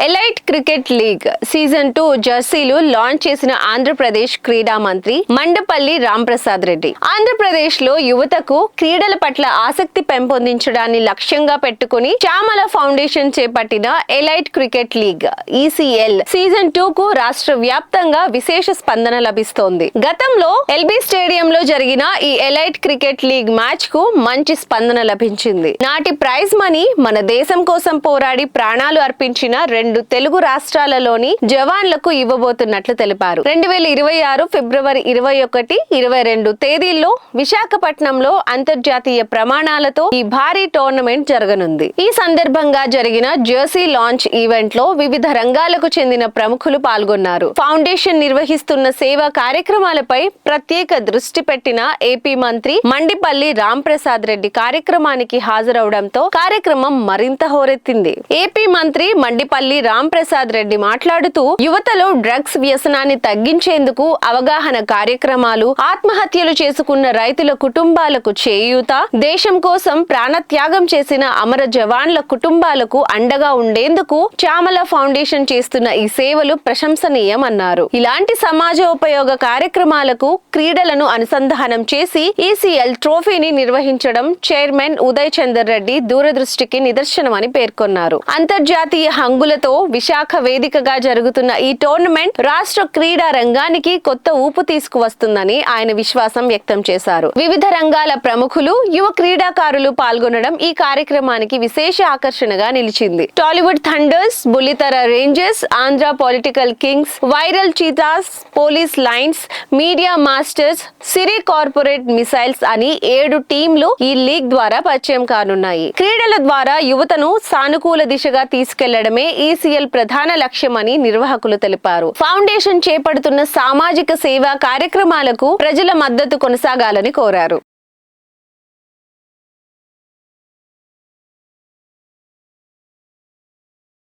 Elite cricket league season 2 జెర్సీలు launch చేసిన ఆంధ్రప్రదేశ్ క్రీడా మంత్రి మండపల్లి రాంప్రసాద్ రెడ్డి. ఆంధ్రప్రదేశ్ లో యువతకు క్రీడల పట్ల ఆసక్తి పెంపొందించడాన్ని లక్ష్యంగా పెట్టుకుని చామల ఫౌండేషన్ చేపట్టిన elite cricket league ECL season 2 కు రాష్ట్ర వ్యాప్తంగా విశేష స్పందన లభిస్తోంది. గతంలో ఎల్బీ స్టేడియంలో జరిగిన ఈ ఎలైట్ క్రికెట్ లీగ్ మ్యాచ్ కు మంచి స్పందన లభించింది. నాటి ప్రైజ్ మనీ మన దేశం కోసం పోరాడి ప్రాణాలు అర్పించిన 2 తెలుగు రాష్ట్రాలలోని జవాన్లకు ఇవ్వబోతున్నట్లు తెలిపారు. 2026 ఫిబ్రవరి 21, 22 తేదీల్లో విశాఖపట్నంలో అంతర్జాతీయ ప్రమాణాలతో ఈ భారీ టోర్నమెంట్ జరగనుంది. ఈ సందర్భంగా జరిగిన జెర్సీ లాంచ్ ఈవెంట్ లో వివిధ రంగాలకు చెందిన ప్రముఖులు పాల్గొన్నారు. ఫౌండేషన్ నిర్వహిస్తున్న సేవా కార్యక్రమాలపై ప్రత్యేక దృష్టి పెట్టిన ఏపీ మంత్రి మండిపల్లి రాంప్రసాద్ రెడ్డి కార్యక్రమానికి హాజరవడంతో కార్యక్రమం మరింత హోరెత్తింది. ఏపీ మంత్రి మండిపల్లి రాంప్రసాద్ రెడ్డి మాట్లాడుతూ యువతలో డ్రగ్స్ వ్యసనాన్ని తగ్గించేందుకు అవగాహన కార్యక్రమాలు, ఆత్మహత్యలు చేసుకున్న రైతుల కుటుంబాలకు చేయూత, దేశం కోసం ప్రాణత్యాగం చేసిన అమర జవాన్ల కుటుంబాలకు అండగా ఉండేందుకు చామల ఫౌండేషన్ చేస్తున్న ఈ సేవలు ప్రశంసనీయమన్నారు. ఇలాంటి సమాజోపయోగ కార్యక్రమాలకు క్రీడలను అనుసంధానం చేసి ఈసీఎల్ ట్రోఫీని నిర్వహించడం చైర్మన్ ఉదయ్ చందర్ రెడ్డి దూరదృష్టికి నిదర్శనమని పేర్కొన్నారు. అంతర్జాతీయ హంగులతో విశాఖ వేదికగా జరుగుతున్న ఈ టోర్నమెంట్ రాష్ట్ర క్రీడా రంగానికి కొత్త ఊపు తీసుకువస్తుందని ఆయన విశ్వాసం వ్యక్తం చేశారు. వివిధ రంగాల ప్రముఖులు, యువ క్రీడాకారులు పాల్గొనడం ఈ కార్యక్రమానికి విశేష ఆకర్షణగా నిలిచింది. టాలీవుడ్ థండర్స్, బుల్లితెర rangers, Andhra political kings, viral cheetahs, police lions, media masters, Siri corporate missiles అని 7 టీంలు ఈ లీగ్ ద్వారా పరిచయం కానున్నాయి. క్రీడల ద్వారా యువతను సానుకూల దిశగా తీసుకెళ్లడమే ఈసీఎల్ ప్రధాన లక్ష్యమని నిర్వాహకులు తెలిపారు. ఫౌండేషన్ చేపడుతున్న సామాజిక సేవా కార్యక్రమాలకు ప్రజల మద్దతు కొనసాగాలని కోరారు.